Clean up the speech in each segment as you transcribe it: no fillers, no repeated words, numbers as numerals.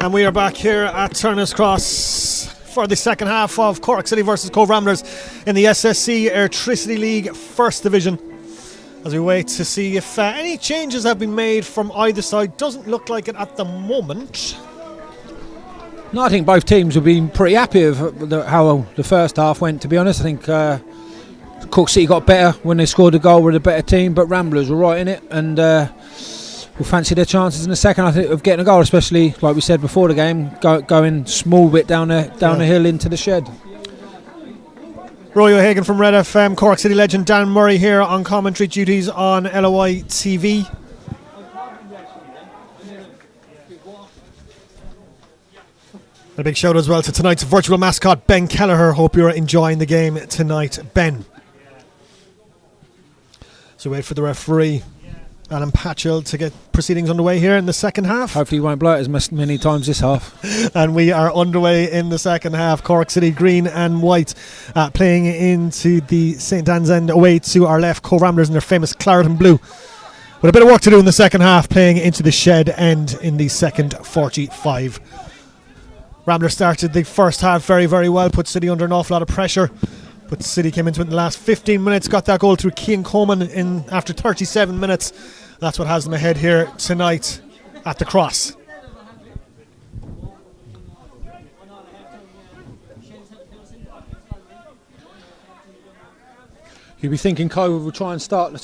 And we are back here at Turner's Cross for the second half of Cork City versus Cobh Ramblers in the SSC Electricity League First Division. As we wait to see if any changes have been made from either side. Doesn't look like it at the moment. No, I think both teams have been pretty happy with how the first half went, to be honest. I think Cork City got better when they scored a goal with a better team, but Ramblers were right in it and will fancy their chances in the second, I think, of getting a goal, especially, like we said before the game, going small bit down the hill into the shed. Roy O'Hagan from Red FM, Cork City legend Dan Murray here on commentary duties on LOI TV. A big shout out as well to tonight's virtual mascot Ben Kelleher. Hope you're enjoying the game tonight, Ben. So wait for the referee Alan Patchell to get proceedings underway here in the second half. Hopefully he won't blow it as many times this half. And we are underway in the second half. Cork City green and white playing into the St Anne's End away to our left. Cobh Ramblers in their famous claret and blue. With a bit of work to do in the second half, playing into the shed end in the second 45. Ramblers started the first half very, very well, put City under an awful lot of pressure. But City came into it in the last 15 minutes, got that goal through Cian Coleman in after 37 minutes. That's what has them ahead here tonight at the Cross. You'd be thinking Cobh will try and start the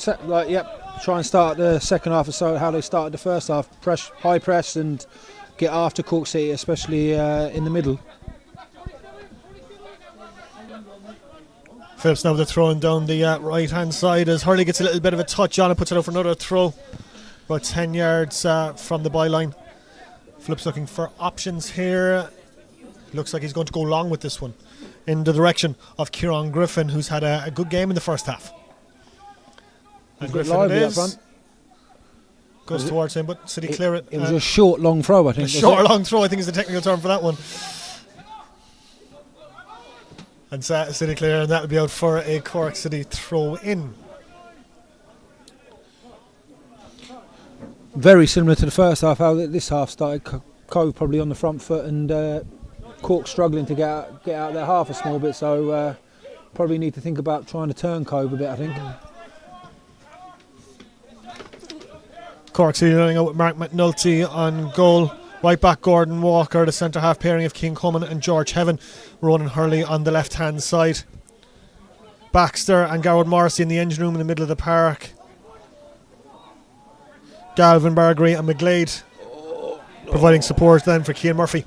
second half or so how they started the first half, high press and get after Cork City, especially in the middle. Phillips now with the throwing down the right hand side as Hurley gets a little bit of a touch on and puts it out for another throw about 10 yards from the byline. Phillips looking for options here. Looks like he's going to go long with this one in the direction of Kieran Griffin, who's had a good game in the first half. And Griffin it is. Goes towards him, but City clear it. It was a short, long throw, I think. A short, long throw, I think is the technical term for that one. And City clear, and that will be out for a Cork City throw in. Very similar to the first half, how this half started. Cobh probably on the front foot and Cork struggling to get out their half a small bit, so probably need to think about trying to turn Cobh a bit, I think. Cork City running out with Mark McNulty on goal. Right back Gordon Walker, the centre half pairing of Cian Coleman and George Heaven. Ronan Hurley on the left hand side. Baxter and Garrod Morrissey in the engine room in the middle of the park. Galvin Bargary and McGlade providing support then for Cian Murphy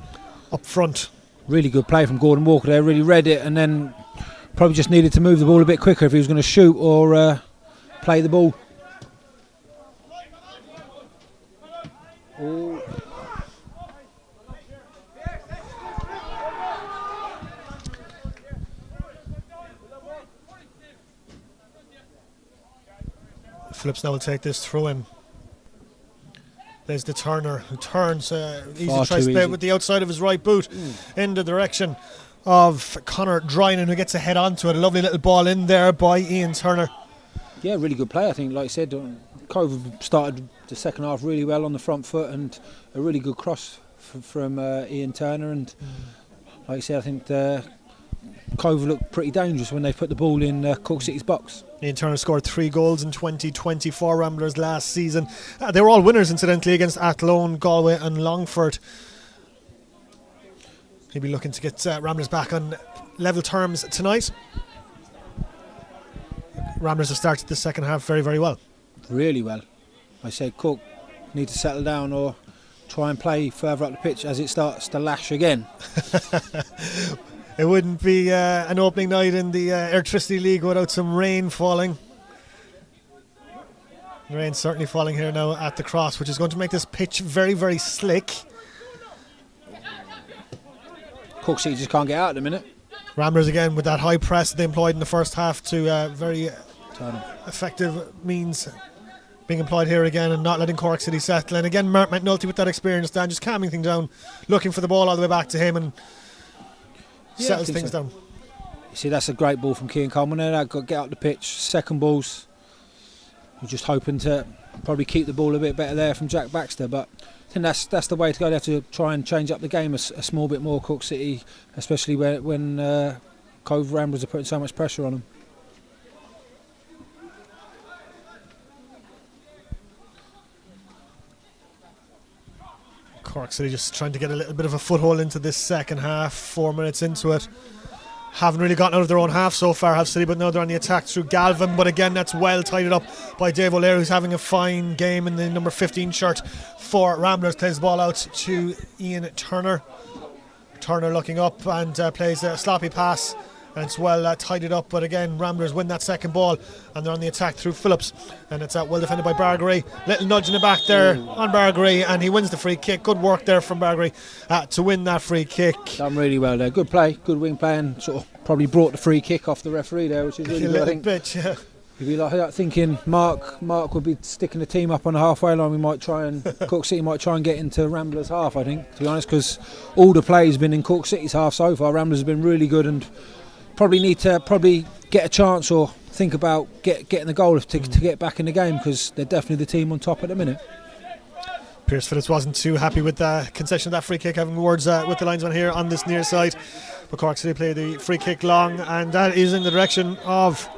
up front. Really good play from Gordon Walker there, really read it and then probably just needed to move the ball a bit quicker if he was going to shoot or play the ball. Oh. Phillips now will take this throw in. There's the Turner who turns easy tries to play with the outside of his right boot in the direction of Conor Drynan, who gets a head onto it. A lovely little ball in there by Ian Turner. Yeah, really good play, I think. Like I said, Cobh started the second half really well on the front foot and a really good cross from Ian Turner. And like I said, I think Cobh looked pretty dangerous when they put the ball in Cork City's box. Ian Turner scored 3 goals in 2024 Ramblers last season. They were all winners, incidentally, against Athlone, Galway and Longford. He'll be looking to get Ramblers back on level terms tonight. Ramblers have started the second half very, very well. Really well. I said Cork need to settle down or try and play further up the pitch as it starts to lash again. It wouldn't be an opening night in the Electricity League without some rain falling. The rain's certainly falling here now at the Cross, which is going to make this pitch very, very slick. Cork City just can't get out at the minute. Ramblers again with that high press that they employed in the first half to very effective means being employed here again and not letting Cork City settle. And again, Mark McNulty with that experience down, just calming things down, looking for the ball all the way back to him and settles things down. You see, that's a great ball from Cian Coleman there. Got to get up the pitch. Second balls. We're just hoping to probably keep the ball a bit better there from Jack Baxter, but I think that's the way to go. They have to try and change up the game a small bit more, Cork City, especially when Cobh Ramblers are putting so much pressure on them. Cork City just trying to get a little bit of a foothold into this second half. 4 minutes into it. Haven't really gotten out of their own half so far, have City, but now they're on the attack through Galvin. But again, that's well tidied up by Dave O'Leary, who's having a fine game in the number 15 shirt for Ramblers. Plays the ball out to Ian Turner. Turner looking up and plays a sloppy pass, and it's well tidied up. But again, Ramblers win that second ball, and they're on the attack through Phillips, and it's well defended by Bargary. Little nudge in the back there on Bargary, and he wins the free kick. Good work there from Bargary to win that free kick. Done really well there. Good play, good wing play, and sort of probably brought the free kick off the referee there, which is really good. I think. Bit, yeah. If you like thinking Mark would be sticking the team up on the halfway line, we might try and Cork City might try and get into Ramblers' half, I think, to be honest, because all the play has been in Cork City's half so far. Ramblers have been really good and probably need to get a chance or think about getting the goal to get back in the game, because they're definitely the team on top at the minute. Pierce Phillips wasn't too happy with the concession of that free kick, having words with the linesman here on this near side. But Cork City play the free kick long, and that is in the direction of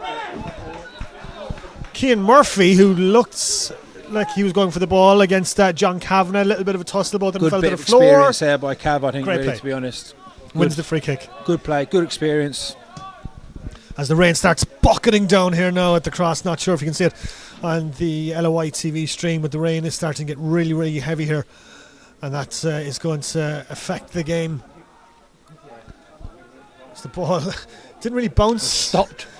Cian Murphy, who looked like he was going for the ball against John Kavanagh. A little bit of a tussle, both of them fell to the floor. Good bit of experience there by Cav, I think, Great really, play. to be honest. Wins the free kick. Good play, good experience. As the rain starts bucketing down here now at the cross, not sure if you can see it on the LOI TV stream, but the rain is starting to get really, really heavy here, and that is going to affect the game. As the ball didn't really bounce.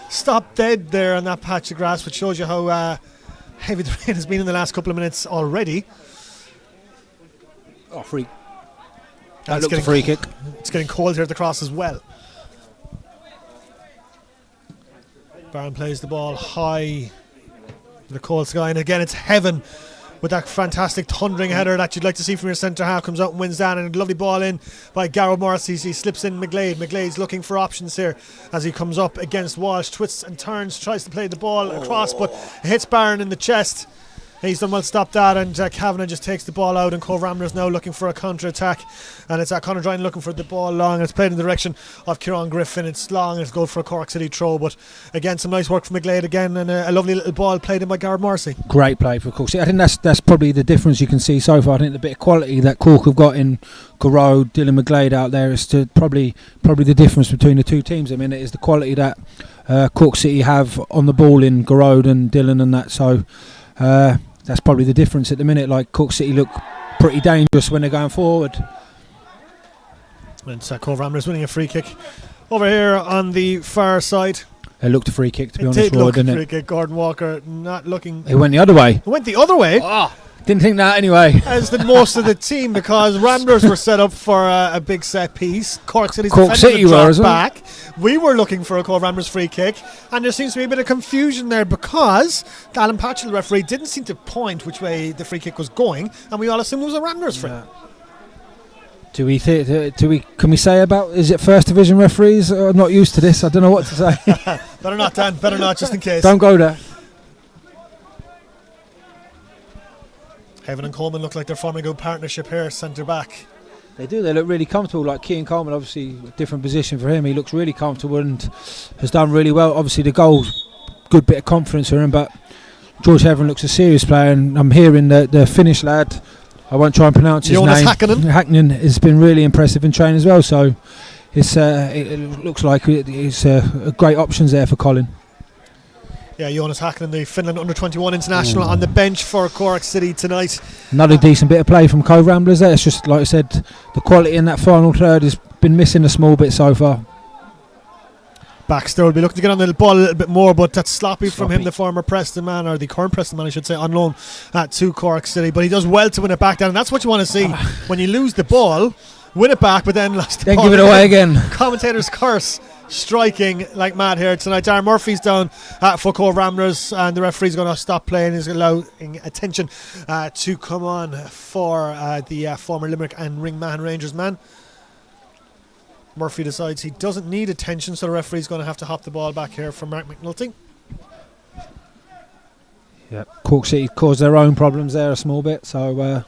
Stopped dead there on that patch of grass, which shows you how heavy the rain has been in the last couple of minutes already. Oh, free. That looked a free kick. It's getting cold here at the cross as well. Barron plays the ball high to the cold sky, and again it's heaven with that fantastic thundering header that you'd like to see from your centre half. Comes out and wins that, and a lovely ball in by Garrow Morris. He slips in McGlade. McGlade's looking for options here as he comes up against Walsh, twists and turns, tries to play the ball across, but hits Barron in the chest. He's done well to stop that, and Kavanagh just takes the ball out, and Cobh Ramblers now looking for a counter-attack, and it's Conor Dryden looking for the ball long, and it's played in the direction of Kieran Griffin. It's long, and it's good for a Cork City throw, but again some nice work from McGlade again, and a lovely little ball played in by Garrett Morrissey. Great play for Cork City. I think that's probably the difference you can see so far. I think the bit of quality that Cork have got in Garrod, Dylan McGlade out there is probably the difference between the two teams. I mean, it is the quality that Cork City have on the ball in Garrod and Dylan and that, so that's probably the difference at the minute. Like, Cork City look pretty dangerous when they're going forward. And Cobh Ramblers winning a free kick over here on the far side. It looked a free kick, to be honest. It did look a didn't free kick. Gordon Walker not looking. It went the other way. It went the other way. Didn't think that anyway. As did most of the team, because Ramblers were set up for a big set piece. Cork City's City were back. We were looking for a Cobh Ramblers free kick, and there seems to be a bit of confusion there because Alan Patchell, the referee, didn't seem to point which way the free kick was going, and we all assumed it was a Ramblers free. Can we say about, is it first division referees? I'm not used to this. I don't know what to say. Better not, Dan. Better not, just in case. Don't go there. Heaven and Coleman look like they're forming a good partnership here, centre back. They do. They look really comfortable. Like Cian Coleman, obviously a different position for him. He looks really comfortable and has done really well. Obviously the goal, good bit of confidence for him. But George Heaven looks a serious player, and I'm hearing the Finnish lad, I won't try and pronounce his Jonas name. Hakkinen has been really impressive in training as well. So it looks like it's great options there for Colin. Yeah, Jonas Hakkinen, the Finland under-21 international, on the bench for Cork City tonight. Another decent bit of play from Cobh Ramblers there. It's just, like I said, the quality in that final third has been missing a small bit so far. Baxter will be looking to get on the ball a little bit more, but that's sloppy from him, the former Preston man, or the current Preston man I should say, on loan to Cork City. But he does well to win it back down, and that's what you want to see. When you lose the ball, win it back, but then lost the ball. Then give it away again. Commentators curse. Striking like mad here tonight. Darren Murphy's down for Cobh Ramblers, and the referee's going to stop playing. He's allowing attention to come on for the former Limerick and Ringmahon Rangers man. Murphy decides he doesn't need attention, so the referee's going to have to hop the ball back here from Mark McNulty. Yeah, Cork City caused their own problems there a small bit, so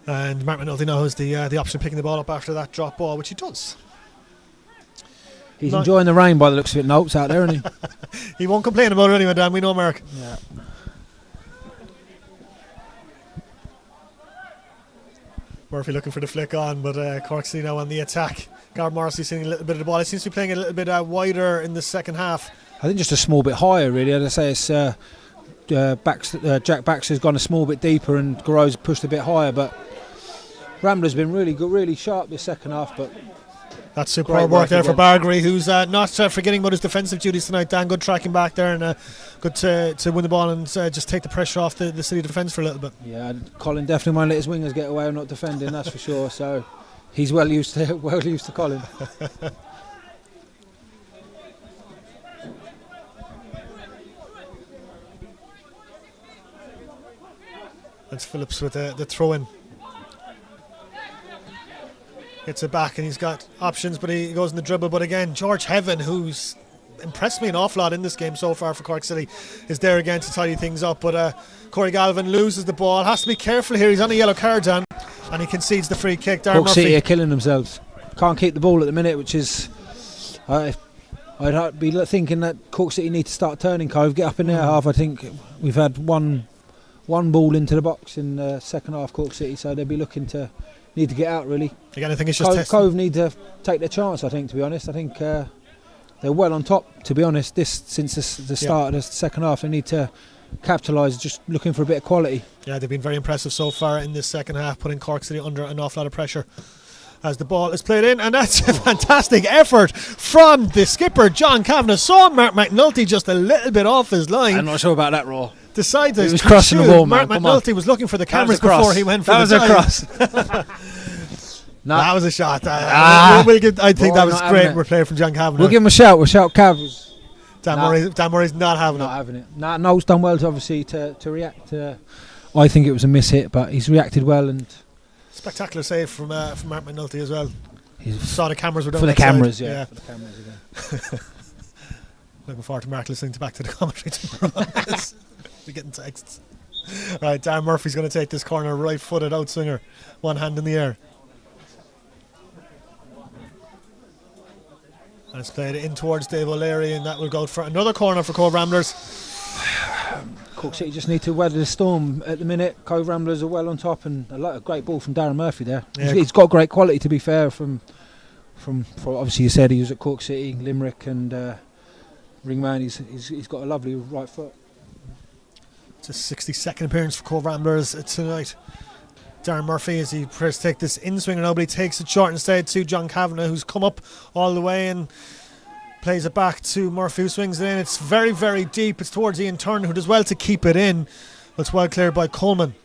And Mark McNulty now has the option of picking the ball up after that drop ball, which he does. He's enjoying the rain by the looks of it. Notes out there, isn't he? He won't complain about it anyway, Dan. We know Mark. Yeah. Murphy looking for the flick on, but Cork City now on the attack. Gareth Morrissey seeing a little bit of the ball. He seems to be playing a little bit wider in the second half. I think just a small bit higher, really. As I say, it's Jack Baxter's gone a small bit deeper and Garreau's pushed a bit higher, but Ramblers been really good, really sharp this second half. But that's superb work there for Bargary, who's not forgetting about his defensive duties tonight. Dan, good tracking back there, and good to win the ball and just take the pressure off the City defence for a little bit. Yeah, Colin definitely won't let his wingers get away with not defending, that's for sure. So he's well used to Colin. That's Phillips with the throw in. Gets it back and he's got options, but he goes in the dribble. But again, George Heaven, who's impressed me an awful lot in this game so far for Cork City, is there again to tidy things up. But Corey Galvin loses the ball. Has to be careful here. He's on a yellow card, Dan, and he concedes the free kick. Cork City are killing themselves. Can't keep the ball at the minute, which is... I'd be thinking that Cork City need to start turning, Cobh. Get up in their half. I think we've had one ball into the box in the second half, Cork City, so they'll be looking to need to get out, really. Again, I think it's just Cobh need to take their chance, I think, to be honest. I think they're well on top, to be honest, since the start of the second half. They need to capitalise, just looking for a bit of quality. Yeah, they've been very impressive so far in this second half, putting Cork City under an awful lot of pressure as the ball is played in, and that's a fantastic effort from the skipper, John Kavanagh. Saw Mark McNulty just a little bit off his line. I'm not sure about that, Raw. Decided he was crossing the ball, Mark McNulty was looking for the cameras before he went for that the cross. No, that was a shot. I think that was great replay from John Kavanagh. We'll give him a shout. We'll shout Cav. Dan Murray's not having it. Noel's done well, obviously, to react. I think it was a miss hit, but he's reacted well. And spectacular save from Mark McNulty as well. He saw the cameras were down for the cameras, side. yeah. For the cameras again. Looking forward to Mark listening back to the commentary tomorrow. We're getting texts. Right, Dan Murphy's going to take this corner, right-footed outswinger, one hand in the air. And it's played in towards Dave O'Leary, and that will go for another corner for Cobh Ramblers. Cork City just need to weather the storm at the minute. Cobh Ramblers are well on top, and a great ball from Darren Murphy there. Yeah. He's got great quality, to be fair. From obviously you said he was at Cork City, Limerick, and Ringman. He's got a lovely right foot. It's a 62nd appearance for Cobh Ramblers tonight. Darren Murphy, as he tries to take this in-swinger now, but he takes it short instead to John Kavanagh, who's come up all the way and plays it back to Murphy, who swings it in. It's very, very deep. It's towards Ian Turner, who does well to keep it in. But it's well cleared by Coleman.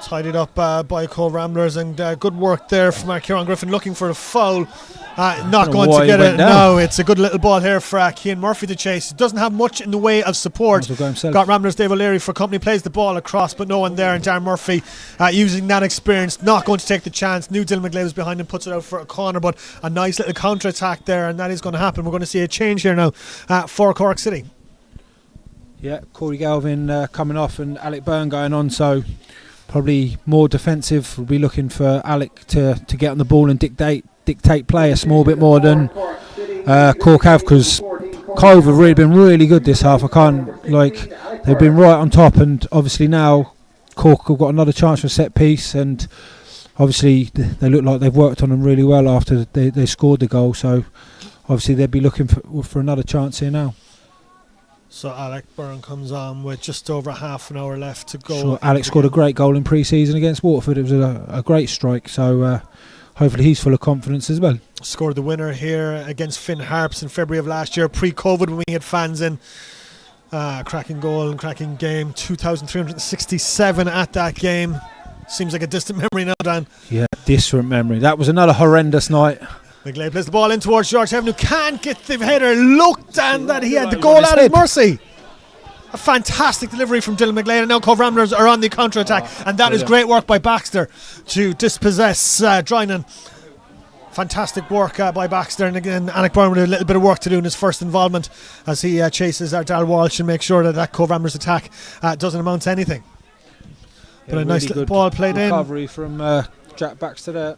Tidied up by Cobh Ramblers, and good work there from Kieran Griffin looking for a foul. Not going to get it. No, it's a good little ball here for Cian Murphy to chase. Doesn't have much in the way of support. Got Ramblers Dave O'Leary for company, plays the ball across, but no one there. And Darren Murphy, using that experience, not going to take the chance. Knew Dylan McGlade was behind him, puts it out for a corner, but a nice little counter attack there, and that is going to happen. We're going to see a change here now for Cork City. Yeah, Corey Galvin coming off and Alec Byrne going on, so probably more defensive. We'll be looking for Alec to get on the ball and dictate play a small bit more than Cork have, because Cobh have really been really good this half. They've been right on top, and obviously now Cork have got another chance for a set piece, and obviously they look like they've worked on them really well after they scored the goal, so obviously they'd be looking for another chance here now. So Alec Byrne comes on with just over half an hour left to go. So Alex scored a great goal in pre-season against Waterford. It was a great strike, so hopefully he's full of confidence as well. Scored the winner here against Finn Harps in February of last year, pre-COVID, when we had fans in. Cracking goal and cracking game. 2,367 at that game. Seems like a distant memory now, Dan. Yeah, distant memory. That was another horrendous night. McGlade plays the ball in towards George Heaven, who can't get the header. Looked, and that he had the goal at his mercy. A fantastic delivery from Dylan McGlade, and now Cobh Ramblers are on the counter-attack, and that is great work by Baxter to dispossess Drynan. Fantastic work by Baxter, and again Alec Byrne with a little bit of work to do in his first involvement as he chases Dal Walsh and makes sure that Cobh Ramblers attack doesn't amount to anything. But a nice little ball played in. Recovery from Jack Baxter there.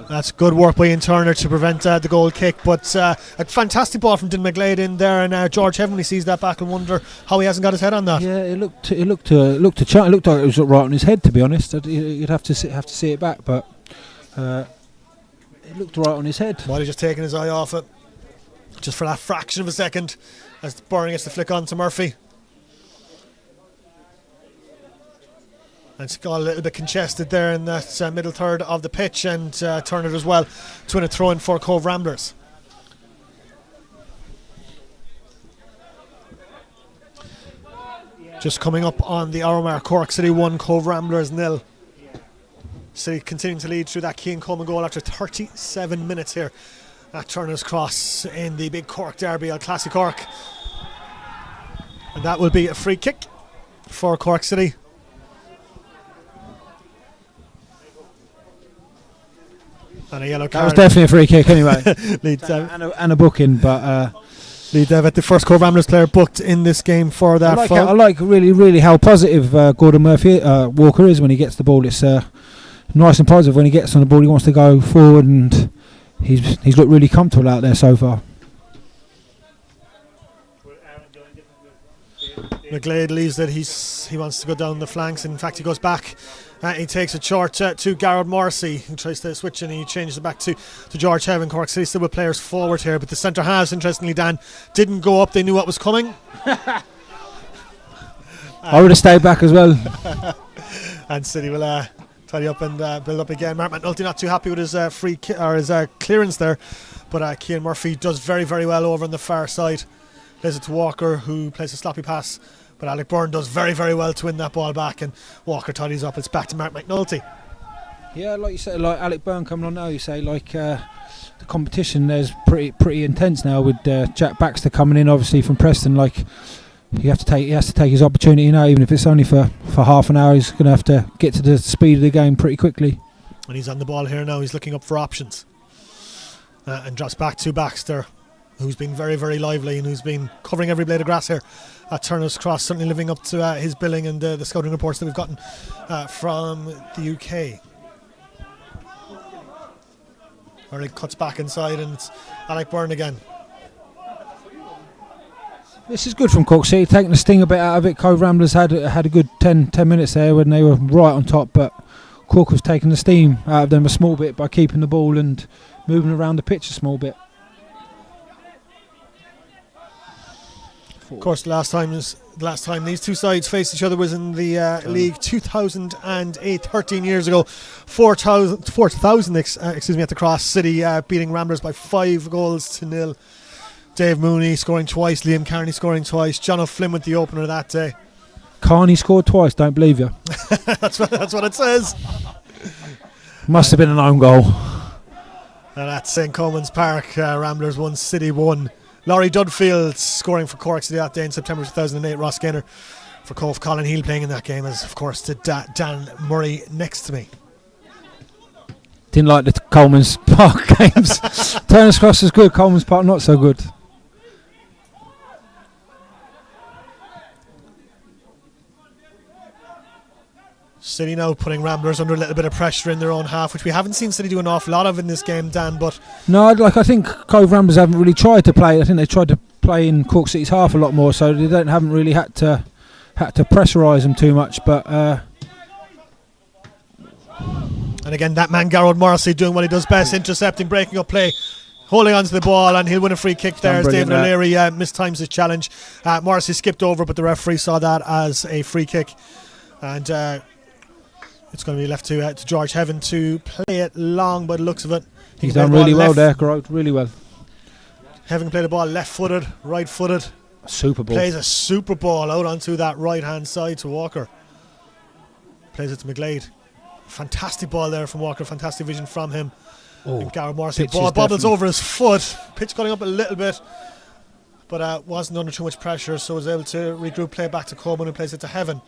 That's good work by Ian Turner to prevent the goal kick, but a fantastic ball from Dylan McGlade in there, and George Heavenly sees that back and wonder how he hasn't got his head on that. Yeah, it looked like it was right on his head, to be honest. You'd have to see it back, but it looked right on his head. Might have just taken his eye off it, just for that fraction of a second, as Byrne gets the flick on to Murphy. And it's got a little bit congested there in that middle third of the pitch, and Turner as well to win a throw in for Cobh Ramblers. Just coming up on the hour mark, Cork City 1, Cobh Ramblers 0. City continuing to lead through that Cian Coleman goal after 37 minutes here at Turner's Cross in the big Cork derby, El Classic Cork. And that will be a free kick for Cork City. And a yellow card. That was definitely a free kick anyway. and a booking, but Lee Devitt, the first Cobh Ramblers player booked in this game for that. I like really how positive Gordon Murphy Walker is when he gets the ball. It's nice and positive when he gets on the ball. He wants to go forward, and he's looked really comfortable out there so far. McGlade leaves that he wants to go down the flanks. In fact, he goes back. He takes it short to Garrod Morrissey, who tries to switch, and he changes it back to George Heaven. Cork City still with players forward here, but the centre halves, interestingly, Dan, didn't go up. They knew what was coming. I would have stayed back as well. And City will tidy up and build up again. Mark McNulty not too happy with his his clearance there, but Cian Murphy does very, very well over on the far side. Plays it to Walker, who plays a sloppy pass, but Alec Byrne does very, very well to win that ball back, and Walker tidies up. It's back to Mark McNulty. Yeah, like you said, like Alec Byrne coming on now, you say, like the competition there's pretty intense now with Jack Baxter coming in, obviously from Preston. Like he has to take his opportunity now, even if it's only for half an hour. He's going to have to get to the speed of the game pretty quickly. And he's on the ball here now. He's looking up for options, and drops back to Baxter, who's been very, very lively and who's been covering every blade of grass here at Turner's Cross, certainly living up to his billing and the scouting reports that we've gotten from the UK. Early cuts back inside, and it's Alec Byrne again. This is good from Cork City, taking the sting a bit out of it. Cobh Ramblers had a good 10 minutes there when they were right on top, but Cork was taking the steam out of them a small bit by keeping the ball and moving around the pitch a small bit. Of course, the last time these two sides faced each other was in the league 2008, 13 years ago. 4,000 at the Cross. City beating Ramblers by 5-0. Dave Mooney scoring twice, Liam Carney scoring twice, John O'Flynn with the opener that day. Carney scored twice, don't believe you. that's what it says. Must have been an own goal. And at St. Coleman's Park, Ramblers 1, City 1. Laurie Dudfield scoring for Cork City that day in September 2008. Ross Gaynor for Cobh. Colin Heal playing in that game, as of course did Dan Murray next to me. Didn't like the Coleman's Park games. Turner's Cross was good, Coleman's Park not so good. City now putting Ramblers under a little bit of pressure in their own half, which we haven't seen City do an awful lot of in this game, Dan. But no, I think Cobh Ramblers haven't really tried to play. I think they tried to play in Cork City's half a lot more, so they haven't really had to pressurise them too much. But and again, that man Garrod Morrissey doing what he does best, intercepting, breaking up play, holding onto the ball, and he'll win a free kick there as David O'Leary mistimes his challenge. Morrissey skipped over, but the referee saw that as a free kick, and it's going to be left to George Heaven to play it long by the looks of it. He's done really well there, Garrod, really well. Heaven can play the ball left-footed, right-footed. Super ball. Plays a super ball out onto that right-hand side to Walker. Plays it to McGlade. Fantastic ball there from Walker, fantastic vision from him. And Garrod Morrissey, ball bobbles over his foot. Pitch cutting up a little bit, but wasn't under too much pressure, so was able to regroup, play back to Coleman, who plays it to Heaven.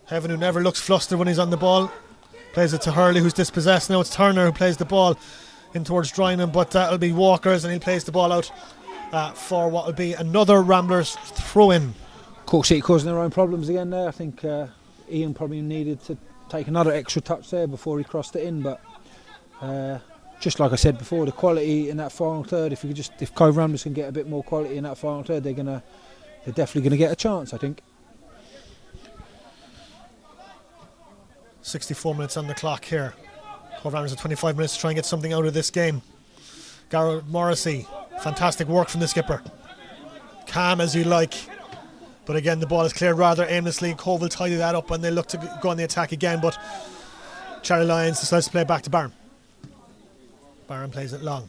Heaven, who never looks flustered when he's on the ball, plays it to Hurley, who's dispossessed. Now it's Turner who plays the ball in towards Drynan, but it'll be Walker's, and he plays the ball out for what will be another Ramblers throw-in. Cork City causing their own problems again there. I think Ian probably needed to take another extra touch there before he crossed it in, but just like I said before, the quality in that final third, if Cobh Ramblers can get a bit more quality in that final third, they're definitely going to get a chance, I think. 64 minutes on the clock here. Cobh Ramblers have 25 minutes to try and get something out of this game. Garrett Morrissey, fantastic work from the skipper. Calm as you like. But again, the ball is cleared rather aimlessly. Cobh will tidy that up and they look to go on the attack again, but Charlie Lyons decides to play it back to Barron. Barron plays it long.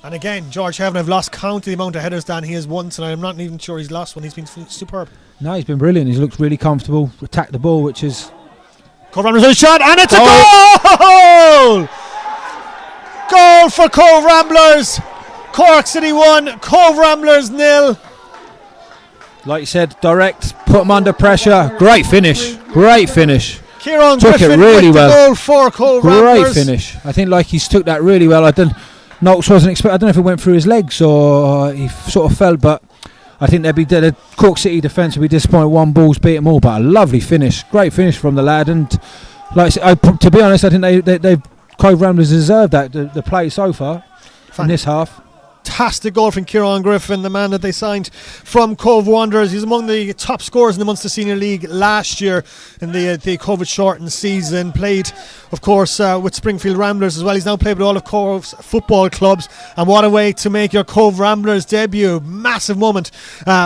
And again, George Heaven, I've lost count of the amount of headers Dan he has won tonight. I'm not even sure he's lost one. He's been superb. No, he's been brilliant. He's looked really comfortable, attacked the ball, which is... Cobh Ramblers with a shot, and it's a goal! Goal for Cobh Ramblers. Cork City 1, Cobh Ramblers 0. Like you said, direct, put them under pressure. Great finish. Kieran took Griffin it really with the well. goal for Cobh Ramblers. Great finish. I think like he's took that really well. Noakes wasn't expecting. I don't know if it went through his legs or he sort of fell, but I think the Cork City defence would be disappointed. One ball's beat them all, but a lovely finish. Great finish from the lad. And like I said, to be honest, I think they Cobh Ramblers deserved that, the play so far in this half. Fantastic goal from Kieran Griffin, the man that they signed from Cobh Wanderers. He's among the top scorers in the Munster Senior League last year in the COVID shortened season. Played, of course, with Springfield Ramblers as well. He's now played with all of Cobh's football clubs. And what a way to make your Cobh Ramblers debut. Massive moment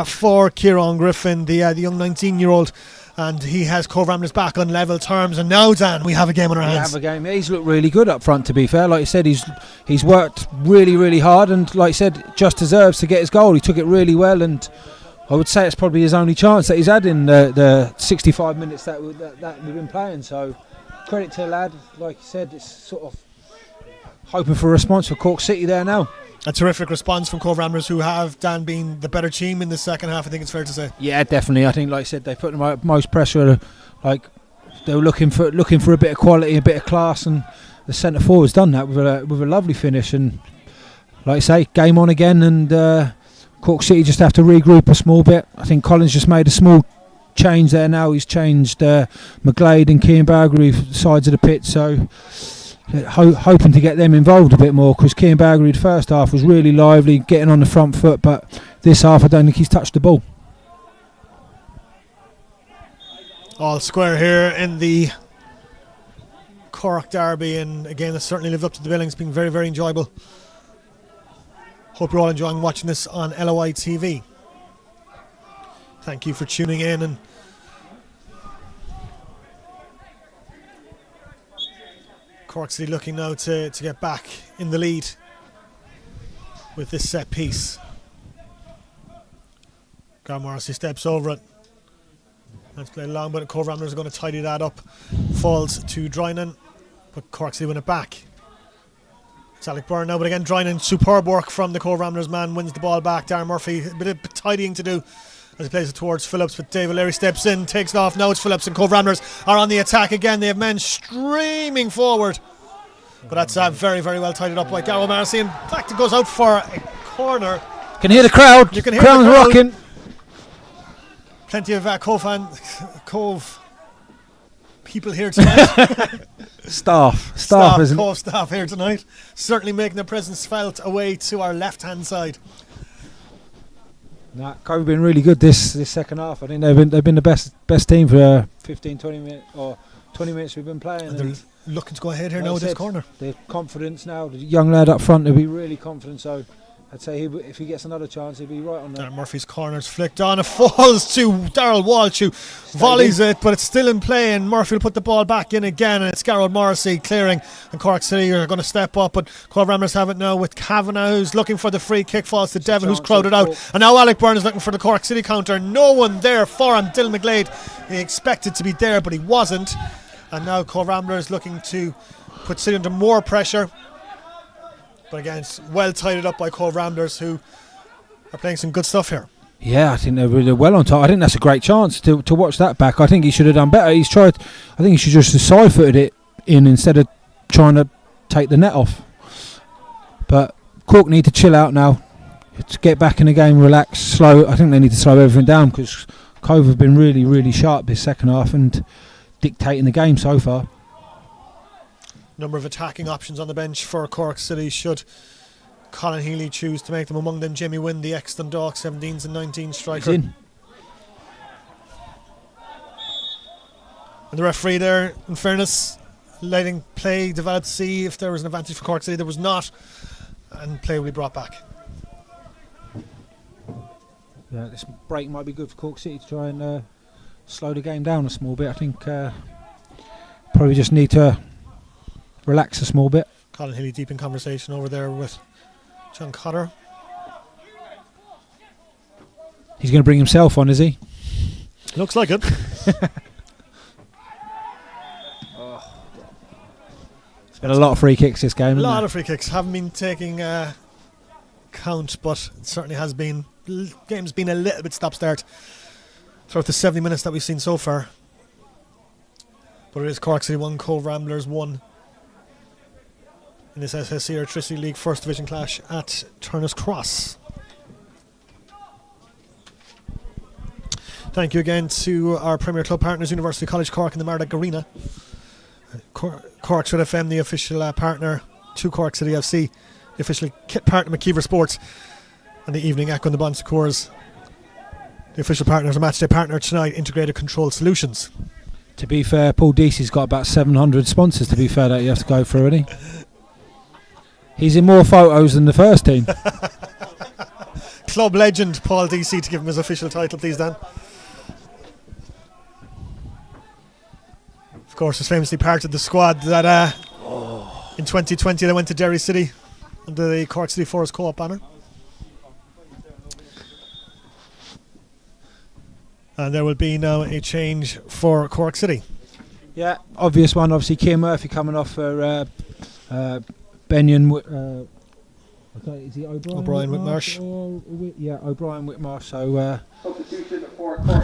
for Kieran Griffin, the young 19-year-old. And he has Cobh Ramblers back on level terms. And now, Dan, we have a game on our hands. He's looked really good up front, to be fair. Like you said, he's worked really, really hard. And like you said, just deserves to get his goal. He took it really well. And I would say it's probably his only chance that he's had in the 65 minutes that we've been playing. So credit to the lad. Like you said, it's sort of hoping for a response for Cork City there now. A terrific response from Cobh Ramblers, who have, Dan, been the better team in the second half, I think it's fair to say. Yeah, definitely. I think, like I said, they put the most pressure. Like they were looking for a bit of quality, a bit of class, and the centre forward's done that with a lovely finish. And like I say, game on again, and Cork City just have to regroup a small bit. I think Collins just made a small change there. Now he's changed McGlade and Cian Bargary sides of the pitch, so. Hoping to get them involved a bit more, because Cian Bargary the first half was really lively, getting on the front foot, but this half I don't think he's touched the ball. All square here in the Cork derby, and again it's certainly lived up to the billing. It's been very, very enjoyable. Hope you're all enjoying watching this on LOI TV. Thank you for tuning in. And Cork City looking now to get back in the lead with this set piece. Gareth Morrissey steps over it. Let's play long, but Cobh Ramblers are going to tidy that up. Falls to Drynan, but Cork City win it back. It's Alec Byrne now, but again Drynan, superb work from the Cobh Ramblers man, wins the ball back. Darren Murphy, a bit of tidying to do as he plays it towards Phillips, but Dave O'Leary steps in, takes it off. Now it's Phillips, and Cobh Ramblers are on the attack again. They have men streaming forward, but that's very, very well tidied up by Gareth Morrissey. In fact, it goes out for a corner. Can hear the crowd. You can hear crowd's the crowd rocking. Plenty of Cobh people here tonight. Staff, isn't Cobh staff here tonight, certainly making their presence felt away to our left hand side. Cobh have been really good this second half. I think they've been the best team for 15, 20 minutes or 20 minutes we've been playing. And they're looking to go ahead here now with this corner. They're confidence now. The young lad up front will be really confident. So I'd say if he gets another chance, he'll be right on that. Murphy's corner's flicked on. It falls to Darryl Walsh, who volleys it, but it's still in play, and Murphy will put the ball back in again, and it's Gareth Morrissey clearing, and Cork City are going to step up, but Cobh Ramblers have it now with Kavanagh, who's looking for the free kick, falls to Devon, who's crowded out, and now Alec Byrne is looking for the Cork City counter. No one there for him. Dylan McGlade, he expected to be there, but he wasn't, and now Cobh Ramblers looking to put City under more pressure. But again, it's well tidied up by Cobh Ramblers, who are playing some good stuff here. Yeah, I think they're really well on top. I think that's a great chance to watch that back. I think he should have done better. I think he should just have side-footed it in instead of trying to take the net off. But Cork need to chill out now. to get back in the game, relax, slow. I think they need to slow everything down because Cobh have been really, really sharp this second half and dictating the game so far. Number of attacking options on the bench for Cork City should Colin Healy choose to make them. Among them, Jamie Wynn, the ex-Dundalk 17s and 19 striker. He's in. And the referee there, in fairness, letting play develop to see if there was an advantage for Cork City. There was not, and play will be brought back. Yeah, this break might be good for Cork City to try and slow the game down a small bit. I think probably just need to relax a small bit. Colin Healy deep in conversation over there with John Cotter. He's going to bring himself on, is he? Looks like it. Been a lot of free kicks this game. A lot of free kicks. Haven't been taking count, but it certainly has been. Game's been a little bit stop-start throughout the 70 minutes that we've seen so far. But it is Cork City 1, Cobh Ramblers 1 in this SSC Electricity League First Division clash at Turner's Cross. Thank you again to our Premier Club partners, University College Cork and the Mardak Arena. Cork's Red FM, the official partner to Cork City FC, the official kit partner McKeever Sports, and the Evening Echo and the Bon Secours. The official partners, a matchday partner tonight, Integrated Control Solutions. To be fair, Paul Deasy's got about 700 sponsors, to be fair, that you have to go through, isn't he? He's in more photos than the first team. Club legend Paul Deasy, to give him his official title, please, Dan. Of course, is famously part of the squad that in 2020 they went to Derry City under the Cork City Forest Co-op banner. And there will be now a change for Cork City. Yeah, obvious one. Obviously, Keir Murphy coming off for Benyon. Is he O'Brien Whitmarsh? Yeah, O'Brien Whitmarsh. So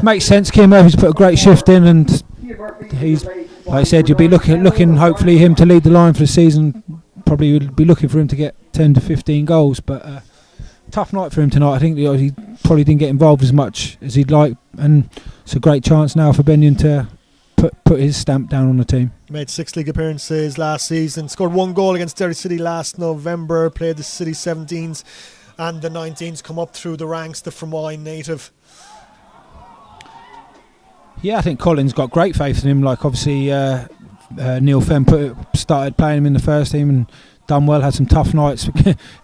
makes sense. Keir Murphy's put a great shift in, and he's, like I said, you'll be looking hopefully him to lead the line for the season. Probably would be looking for him to get 10 to 15 goals, but tough night for him tonight. I think he probably didn't get involved as much as he'd like, and it's a great chance now for Benyon to put his stamp down on the team. Made 6 league appearances last season, scored 1 goal against Derry City last November, played the City 17s and the 19s, come up through the ranks, the Fermoy native. Yeah, I think Colin's got great faith in him. Like, obviously Neil Fenn started playing him in the first team and done well, had some tough nights.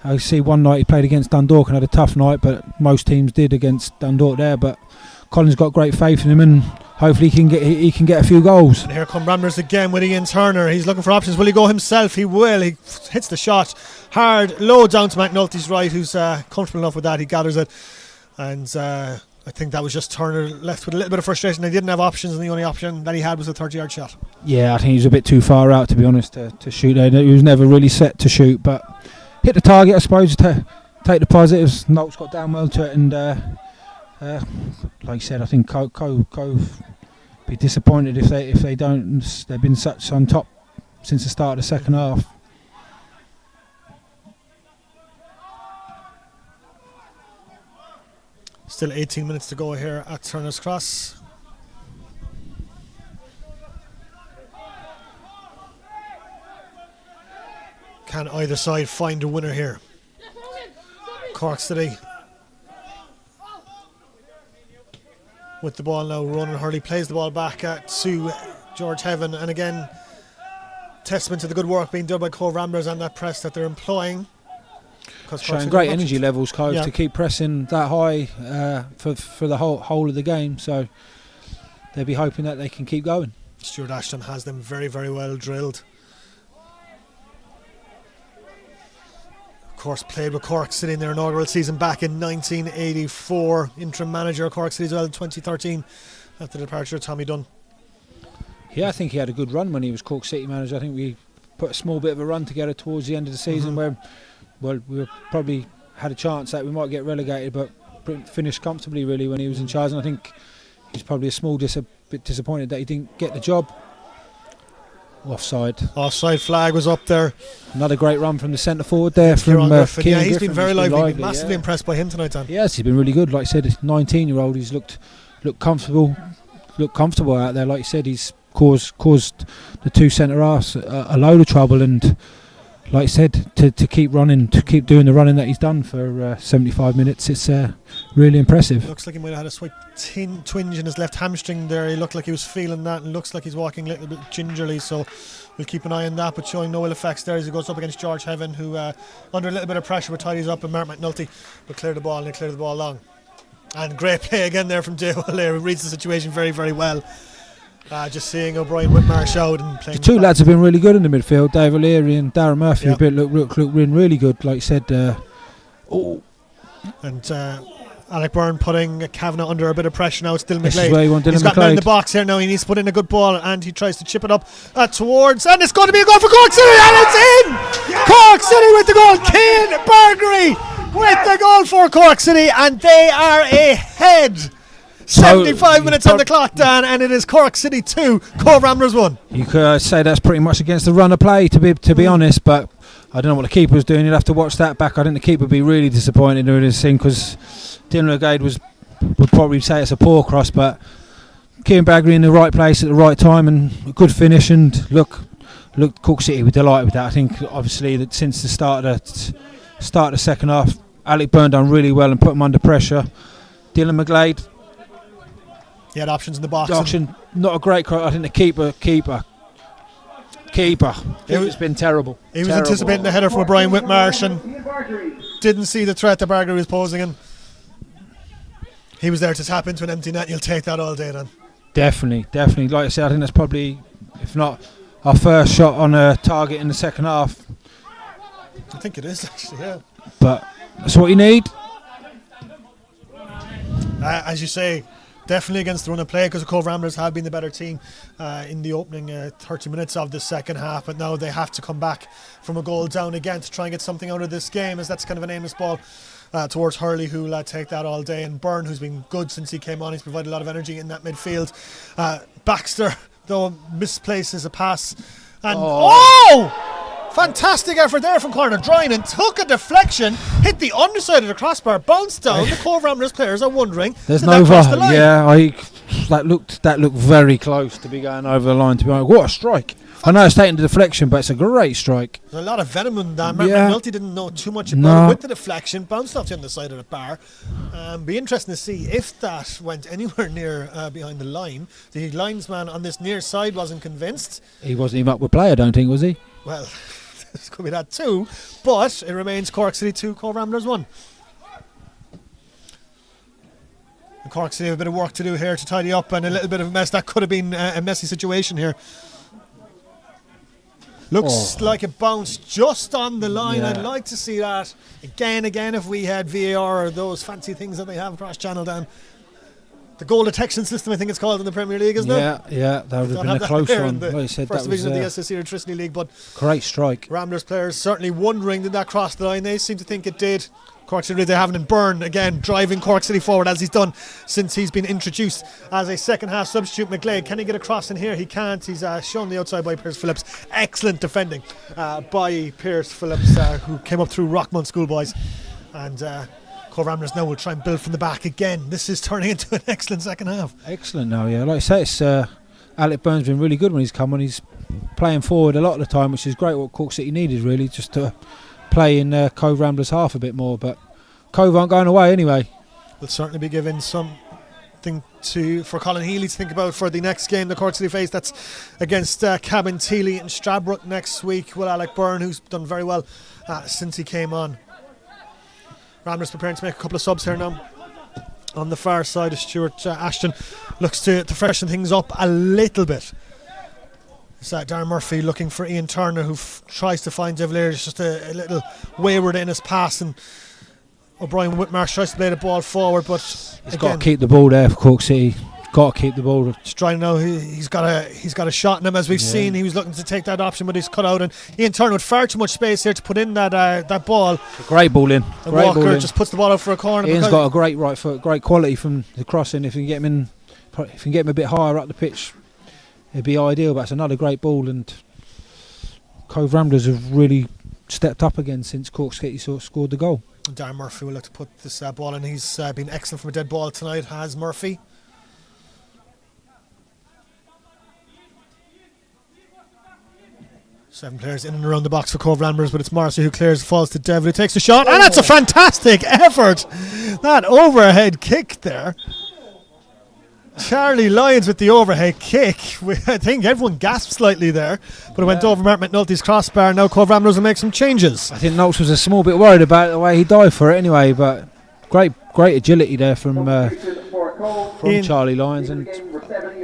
I see one night he played against Dundalk and had a tough night, but most teams did against Dundalk there. But Colin's got great faith in him, and hopefully he can get a few goals. And here come Ramblers again with Ian Turner. He's looking for options. Will he go himself? He will. He hits the shot hard, low down to McNulty's right, who's comfortable enough with that. He gathers it, and I think that was just Turner left with a little bit of frustration. They didn't have options, and the only option that he had was a 30-yard shot. Yeah, I think he was a bit too far out, to be honest, to shoot there. He was never really set to shoot, but hit the target, I suppose, to take the positives. Nolt's got down well to it, and like I said, I think Cobh be disappointed if they don't. They've been such on top since the start of the second half. Still 18 minutes to go here at Turner's Cross. Can either side find a winner here? Cork City with the ball now. Ronan Hurley plays the ball back to George Heaven, and again, testament to the good work being done by Cobh Ramblers and that press that they're employing. Showing great energy levels, Cobh, to keep pressing that high for the whole of the game. So they'll be hoping that they can keep going. Stuart Ashton has them very, very well drilled. Of course, played with Cork City in their inaugural season back in 1984. Interim manager of Cork City as well in 2013 after the departure of Tommy Dunn. Yeah, I think he had a good run when he was Cork City manager. I think we put a small bit of a run together towards the end of the season where, well, we probably had a chance that we might get relegated, but finished comfortably really when he was in charge. And I think he's probably a small bit disappointed that he didn't get the job. Offside. Offside flag was up there. Another great run from the centre forward there from Griffin. Kieran He's Griffin. been very lively. Been yeah. massively impressed by him tonight, Dan. Yes, he's been really good. Like I said, 19-year-old. He's looked comfortable out there. Like you said, he's caused the two centre halves a load of trouble, and like I said, to keep running, to keep doing the running that he's done for 75 minutes, it's really impressive. Looks like he might have had a slight twinge in his left hamstring there. He looked like he was feeling that, and looks like he's walking a little bit gingerly, so we'll keep an eye on that, but showing no ill effects there as he goes up against George Heaven, who under a little bit of pressure but tidies up, and Mark McNulty will clear the ball, and he cleared the ball long. And great play again there from Jay O'Leary, who reads the situation very, very well. Just seeing O'Brien Whitmarsh out and playing. The two lads have been really good in the midfield. Dave O'Leary and Darren Murphy have been look really good. Like you said, and Alec Byrne putting Kavanagh under a bit of pressure now. It's Dylan this McGlade. is where you want Dylan He's got McGlade. in the box here now. He needs to put in a good ball, and he tries to chip it up towards, and it's going to be a goal for Cork City, and it's in. Cork City with the goal. Cian Bergery with the goal for Cork City, and they are ahead. 75 minutes on the clock, Dan, and it is Cork City 2, Cobh Ramblers 1. You could say that's pretty much against the run of play, to be honest, but I don't know what the keeper was doing. You'd have to watch that back. I think the keeper would be really disappointed doing this thing, because Dylan McGlade would probably say it's a poor cross, but Cian Bergery in the right place at the right time, and a good finish. And look, Cork City were delighted with that. I think obviously that since the start of the second half, Alec Byrne done really well and put him under pressure. Dylan McGlade, he had options in the box. Not a great cross. I think the keeper. It's been terrible. He was anticipating the header from O'Brien Whitmarsh and didn't see the threat that Bergery was posing, and he was there to tap into an empty net. You'll take that all day, then. Definitely. Like I said, I think that's probably, if not our first shot on a target in the second half. I think it is, actually, yeah. But that's what you need. As you say, definitely against the run of play, because the Cobh Ramblers have been the better team in the opening 30 minutes of the second half, but now they have to come back from a goal down again to try and get something out of this game, as that's kind of an aimless ball towards Hurley, who will take that all day, and Byrne, who's been good since he came on. He's provided a lot of energy in that midfield. Baxter, though, misplaces a pass, and fantastic effort there from corner. Drynan took a deflection, hit the underside of the crossbar, bounced down. The Cobh Ramblers players are wondering, there's did no that cross the line? that looked very close to be going over the line. To be honest, what a strike! I know it's taking the deflection, but it's a great strike. There's a lot of venom in that. McNulty didn't know too much about it with the deflection, bounced off the underside of the bar. Be interesting to see if that went anywhere near behind the line. The linesman on this near side wasn't convinced. He wasn't even up with play, I don't think, was he? Well, this could be that too, but it remains Cork City 2, Cobh Ramblers 1. And Cork City have a bit of work to do here to tidy up, and a little bit of a mess. That could have been a messy situation here. Looks like it bounced just on the line. Yeah. I'd like to see that again if we had VAR or those fancy things that they have across Channel, Dan. The goal detection system, I think it's called in the Premier League, isn't it? Yeah, that would have been a close one. Like I said, first that was division of the SSC Electricity League, but great strike. Ramblers players certainly wondering, did that cross the line? They seem to think it did. Cork City, they haven't, and Byrne again driving Cork City forward, as he's done since he's been introduced as a second half substitute. McGlade, can he get a cross in here? He can't. He's shown the outside by Pierce Phillips. Excellent defending by Pierce Phillips, who came up through Rockmount Schoolboys, and Cobh Ramblers now will try and build from the back again. This is turning into an excellent second half. Excellent now, yeah. Like I say, it's Alec Byrne's been really good when he's come on. He's playing forward a lot of the time, which is great. What Cork City needed, really, just to play in Cobh Ramblers half a bit more. But Cobh aren't going away anyway. Will certainly be given something for Colin Healy to think about for the next game the Cork City face. That's against Cabin Teely and Stradbrook next week. Will Alec Byrne, who's done very well since he came on. Ramblers preparing to make a couple of subs here now. On the far side of Stuart Ashton looks to freshen things up a little bit. It's Darren Murphy looking for Ian Turner, who tries to find Devilier. It's just a little wayward in his pass, and O'Brien Whitmarsh tries to play the ball forward, but he's got to keep the ball there for Cork City. Got to keep the ball. Just trying to know he's got a shot in him, as we've seen. He was looking to take that option, but he's cut out, and Ian Turner with far too much space here to put in that ball. Great ball in. And Walker just puts the ball out for a corner. Ian's got a great right foot, great quality from the crossing. If you can get him a bit higher up the pitch, it'd be ideal. But it's another great ball, and Cobh Ramblers have really stepped up again since Cork City scored the goal. Darren Murphy will look to put this ball in. He's been excellent from a dead ball tonight, has Murphy. Seven players in and around the box for Cobh Ramblers, but it's Morrissey who clears, falls to Devlin, who takes the shot, and that's a fantastic effort. That overhead kick there. Charlie Lyons with the overhead kick. I think everyone gasped slightly there, but it went over Mark McNulty's crossbar. Now Cobh Ramblers will make some changes. I think Noakes was a small bit worried about the way he dived for it anyway, but great agility there from Charlie Lyons, and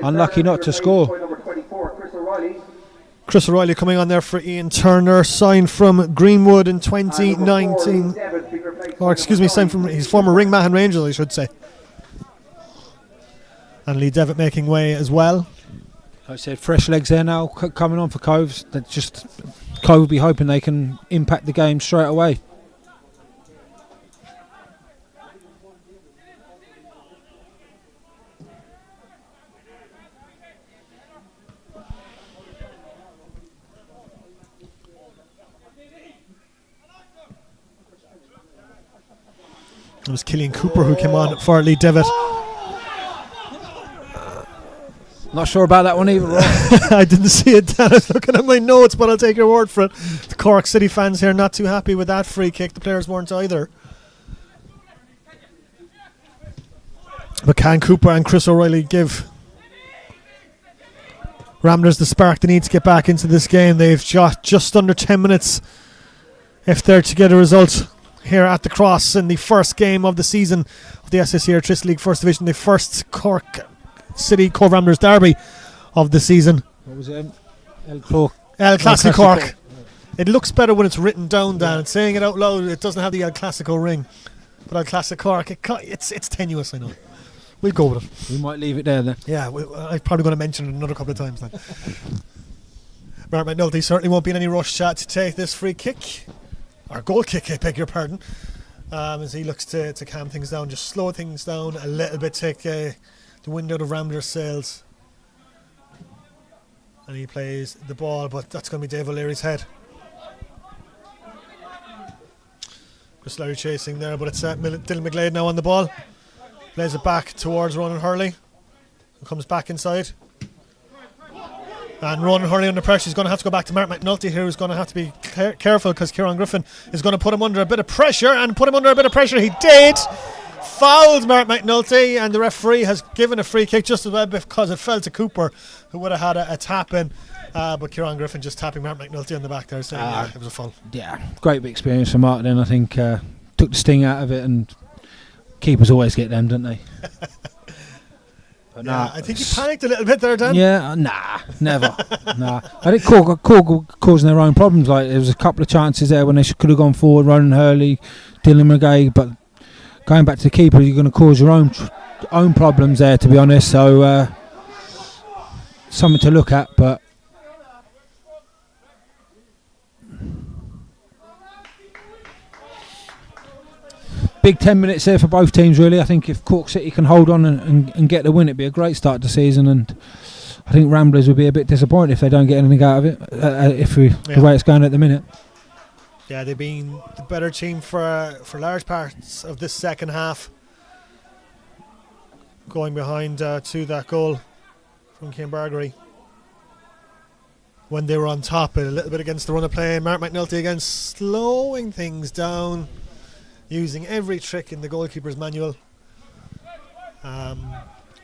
unlucky not to score. Chris O'Reilly coming on there for Ian Turner, signed from Greenwood in 2019. Or excuse me, signed from his former Ringmahon Rangers, I should say. And Lee Devitt making way as well. Like I said, fresh legs there now coming on for Cobh. Cobh will be hoping they can impact the game straight away. It was Killian Cooper who came on for Lee Devitt. Not sure about that one either, Rob. I didn't see it then. I was looking at my notes, but I'll take your word for it. The Cork City fans here not too happy with that free kick. The players weren't either. But can Cooper and Chris O'Reilly give Ramblers the spark they need to get back into this game? They've got just under 10 minutes if they're to get a result here at the Cross in the first game of the season of the SSE Electricity League First Division, the first Cork City Cobh Ramblers derby of the season. What was it? El Clasico Cork. It looks better when it's written down, Dan. Saying it out loud, it doesn't have the El Clasico ring. But El Clasico Cork, it's tenuous, I know. We'll go with it. We might leave it there then. Yeah, I'm probably going to mention it another couple of times then. Mark McNulty certainly won't be in any rush to take this free kick. Or goal kick, I beg your pardon. As he looks to calm things down, just slow things down a little bit, take the wind out of Ramblers' sails. And he plays the ball, but that's going to be Dave O'Leary's head. Chris Larry chasing there, but it's Dylan McGlade now on the ball. Plays it back towards Ronan Hurley. And comes back inside. And Ronan Hurley under pressure. He's going to have to go back to Mark McNulty here, who's going to have to be careful because Kieran Griffin is going to put him under a bit of pressure. And put him under a bit of pressure. He did. Fouled Mark McNulty, and the referee has given a free kick just as well because it fell to Cooper, who would have had a tap in. But Kieran Griffin just tapping Mark McNulty on the back there, saying it was a foul. Yeah, great experience for Mark then. I think took the sting out of it, and keepers always get them, don't they? But yeah, I think he panicked a little bit there, Dan. Yeah, never. Nah. I think Cork were causing their own problems. Like there was a couple of chances there when they could have gone forward, Ronan Hurley, Dylan McGay, but going back to the keeper, you're going to cause your own problems there, to be honest. So something to look at, but big 10 minutes there for both teams, really. I think if Cork City can hold on and get the win, it'd be a great start to the season, and I think Ramblers would be a bit disappointed if they don't get anything out of it, the way it's going at the minute. Yeah, they've been the better team for large parts of this second half, going behind to that goal from Kimbergery. When they were on top, a little bit against the run of play. Mark McNulty again slowing things down, using every trick in the goalkeeper's manual,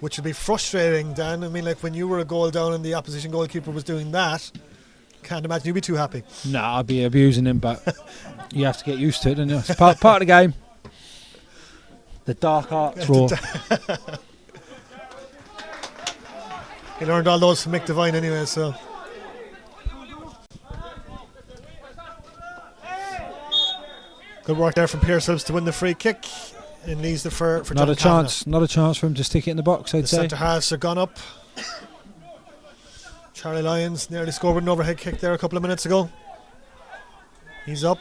which would be frustrating, Dan. I mean, like when you were a goal down and the opposition goalkeeper was doing that, can't imagine you'd be too happy. No, I'd be abusing him, but you have to get used to it, and it's part of the game. The dark arts raw. He learned all those from Mick Devine anyway, so. Good work there from Pierce Phillips to win the free kick. And leaves the for not a chance. Not a chance for him to stick it in the box, I'd say. The centre halves are gone up. Charlie Lyons nearly scored with an overhead kick there a couple of minutes ago. He's up.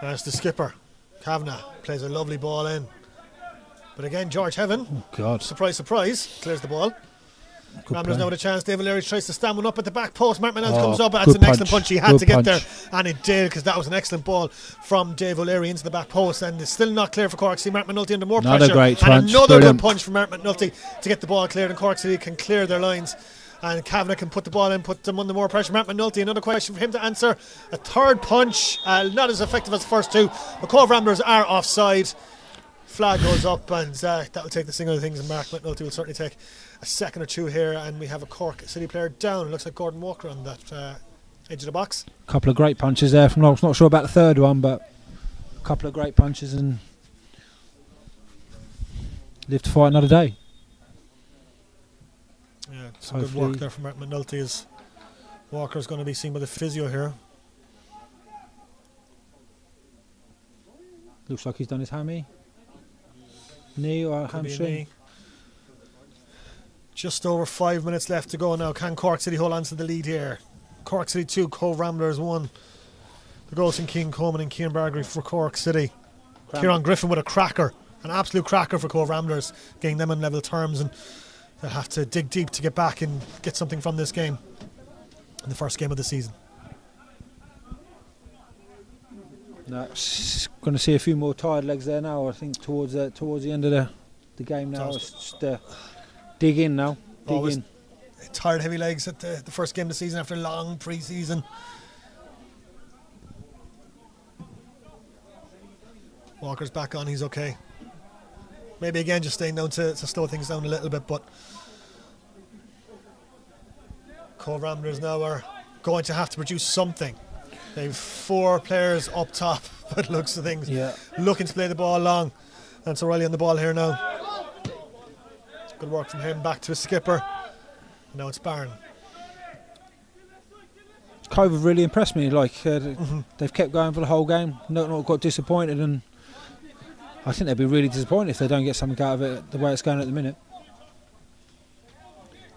That's the skipper. Kavanagh plays a lovely ball in. But again, George Heaven, oh God, surprise, surprise, clears the ball. Ramblers now with a chance. Dave O'Leary tries to stand one up at the back post. Mark Manel comes up. That's good an excellent punch. He had Good to get punch. there, and it did, because that was an excellent ball from Dave O'Leary into the back post, and it's still not clear for Cork City. Mark McNulty under more Another pressure, great and punch. another Brilliant. good punch from Mark McNulty to get the ball cleared, and Cork City can clear their lines. And Kavanagh can put the ball in, put them under more pressure. Mark McNulty, another question for him to answer. A third punch, not as effective as the first two. The Cobh Ramblers are offside. Flag goes up, and that will take the single of things, and Mark McNulty will certainly take a second or two here, and we have a Cork City player down. It looks like Gordon Walker on that edge of the box. A couple of great punches there from Locks. Not sure about the third one, but a couple of great punches, and live to fight another day. Yeah, some good work there from Mark McNulty, as Walker's going to be seen by the physio here. Looks like he's done his hammy. Knee or Could be a hamstring. knee. Just over 5 minutes left to go now. Can Cork City hold on to the lead here? Cork City 2, Cobh Ramblers 1. The goals from Keane Coleman and Cian Bargary for Cork City. Kieran Griffin with a cracker, an absolute cracker for Cobh Ramblers, getting them on level terms, and they'll have to dig deep to get back and get something from this game, in the first game of the season. Going to see a few more tired legs there now. I think towards the end of the game now. It's just dig in now. Dig in. Tired heavy legs at the first game of the season after a long pre-season. Walker's back on, he's okay. Maybe again just staying down to slow things down a little bit, but Cobh Ramblers now are going to have to produce something. They've 4 players up top, but looks of things, looking to play the ball long. And it's O'Reilly on the ball here now. Good work from him, back to his skipper. And now it's Barron. Cobh have really impressed me. They've kept going for the whole game. Not got disappointed, and I think they'd be really disappointed if they don't get something out of it the way it's going at the minute.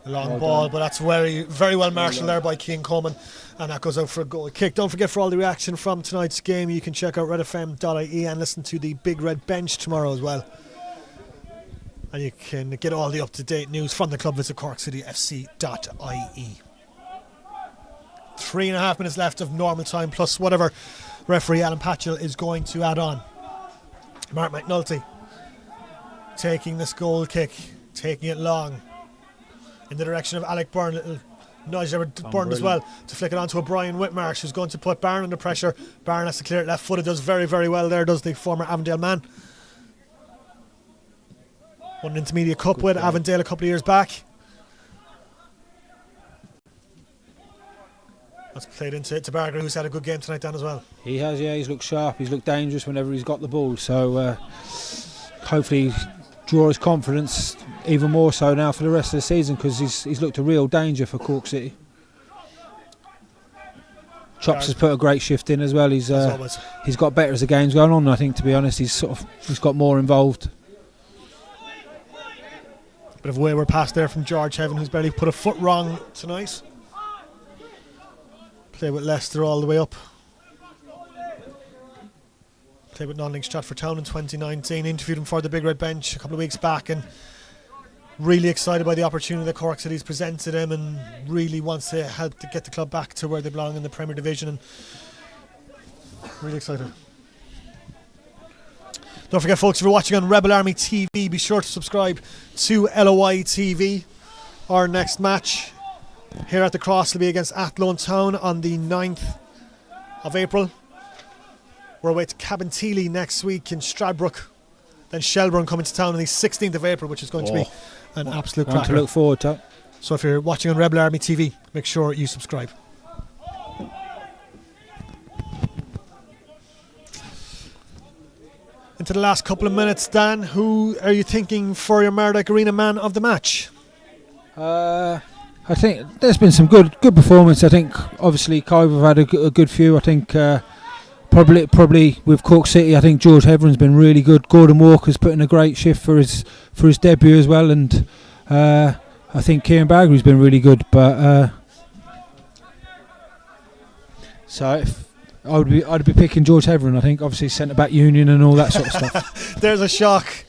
A long ball, but that's very, very well marshalled there by Cian Coleman, and that goes out for a goal kick. Don't forget, for all the reaction from tonight's game, you can check out redfm.ie and listen to the Big Red Bench tomorrow as well. And you can get all the up-to-date news from the club. Visit corkcityfc.ie. 3.5 minutes left of normal time, plus whatever referee Alan Patchell is going to add on. Mark McNulty taking this goal kick, taking it long in the direction of Alec Byrne. Little nudge there with Byrne as well to flick it on to O'Brien Whitmarsh, who's going to put Barron under pressure. Barron has to clear it left footed, does very, very well there, does the former Avondale man. Won an intermediate cup with Avondale a couple of years back. That's played into Barger, who's had a good game tonight, Dan, as well. He has, he's looked sharp, he's looked dangerous whenever he's got the ball, so hopefully draw his confidence even more so now for the rest of the season, because he's looked a real danger for Cork City. Chops has put a great shift in as well. He's got better as the game's going on. I think, to be honest, he's got more involved. Bit of a wayward pass there from George Heaven, who's barely put a foot wrong tonight. Play with Leicester all the way up. Played with Non-League Stratford Town in 2019. Interviewed him for the Big Red Bench a couple of weeks back, and really excited by the opportunity that Cork City's presented him, and really wants to help to get the club back to where they belong in the Premier Division, and really excited. Don't forget, folks, if you're watching on Rebel Army TV, be sure to subscribe to LOI TV. Our next match here at the Cross will be against Athlone Town on the 9th of April. We're away to Cabinteely next week in Stradbrook. Then Shelburne coming to town on the 16th of April, which is going to be an absolute cracker. To look forward to. So if you're watching on Rebel Army TV, make sure you subscribe. Into the last couple of minutes, Dan, who are you thinking for your Marduk Arena man of the match? I think there's been some good performance. I think obviously Cobh have had a good few. I think probably with Cork City, I think George Heveron's been really good. Gordon Walker's put in a great shift for his debut as well, and I think Cian Bargary's been really good. But I'd be picking George Heveron. I think obviously centre back union and all that sort of stuff. There's a shock.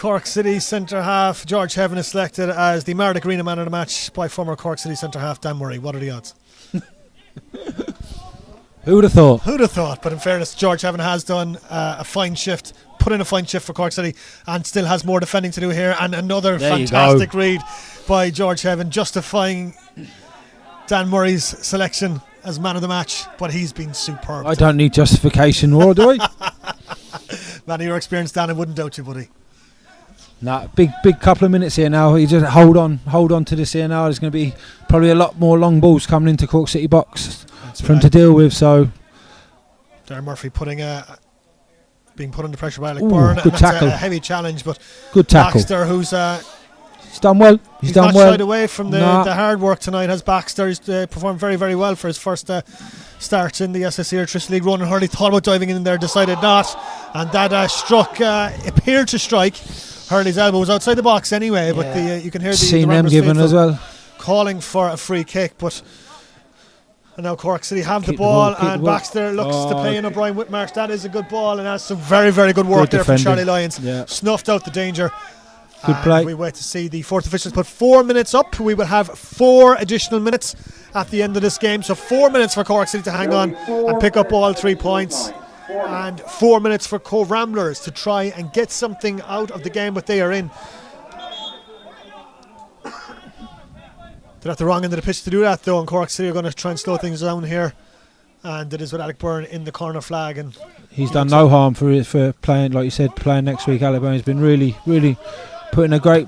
Cork City centre half George Heaven is selected as the Mardic Arena man of the match by former Cork City centre half Dan Murray. What are the odds? Who would have thought? Who'd have thought? But in fairness, George Heaven has done a fine shift, put in a fine shift for Cork City, and still has more defending to do here. And another fantastic read by George Heaven, justifying Dan Murray's selection as man of the match. But he's been superb. I don't need justification, or do I? Man of your experience, Dan, I wouldn't doubt you, buddy. Nah, big couple of minutes here now. You just hold on to this here now. There's going to be probably a lot more long balls coming into Cork City box for him to deal with. So Darren Murphy being put under pressure by Alec Byrne. Good tackle. A heavy challenge, but good tackle. Baxter, who's he's done well. He's done not well. shied away from the hard work tonight. Has Baxter? He's performed very, very well for his first start in the SSE Electricity League. Ronan Hurley thought about diving in there, decided not, and that appeared to strike. Hurley's elbow was outside the box anyway, but you can hear the them given as well, calling for a free kick. But and now Cork City have the ball, and Baxter looks to play in O'Brien Whitmarsh. That is a good ball, and that's some very, very good work there from Charlie Lyons. Snuffed out the danger. Good play. We wait to see the fourth officials put 4 minutes up. We will have 4 additional minutes at the end of this game, so 4 minutes for Cork City to hang on and pick up all 3 points. And 4 minutes for Cobh Ramblers to try and get something out of the game, but they are in. They're at the wrong end of the pitch to do that, though, and Cork City are going to try and slow things down here. And it is with Alec Byrne in the corner flag. And he's done no harm for playing, like you said, playing next week. Alec Byrne's been really, really putting a great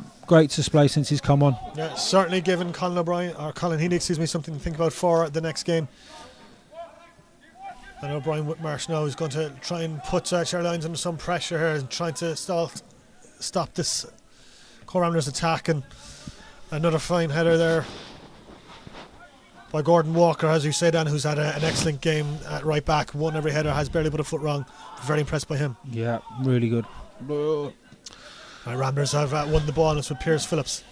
display since he's come on. Yeah, certainly given Colin Healy, something to think about for the next game. I know Brian Whitmarsh now is going to try and put Charlie Lyons under some pressure here and trying to stop this Cobh Ramblers attack. And another fine header there by Gordon Walker, as you say, Dan, who's had an excellent game at right back. Won every header, has barely put a foot wrong. Very impressed by him. Yeah, really good. Ramblers have won the ball, and it's with Piers Phillips.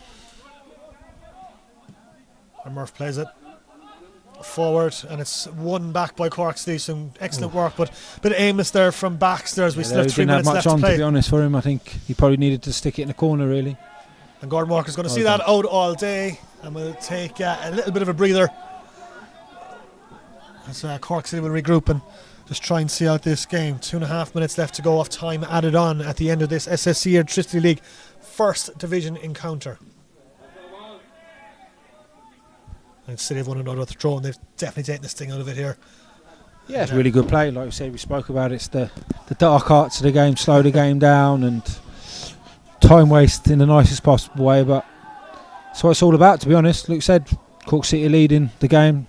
And Murph plays it forward, and it's won back by Cork City. Some excellent work, but a bit aimless there from Baxter as we still have 3 minutes left to play. To be honest, for him, I think he probably needed to stick it in the corner, really. And Gordon Walker's going to see that out all day, and we'll take a little bit of a breather as Cork City will regroup and just try and see out this game. 2.5 minutes left to go off time added on at the end of this SSE Electricity League First Division encounter. And City have won another throw, and they've definitely taken this thing out of it here. Yeah, it's really good play. Like we said, we spoke about it. It's the dark arts of the game, slow the game down, and time waste in the nicest possible way. But that's what it's all about, to be honest. Luke said, Cork City leading the game.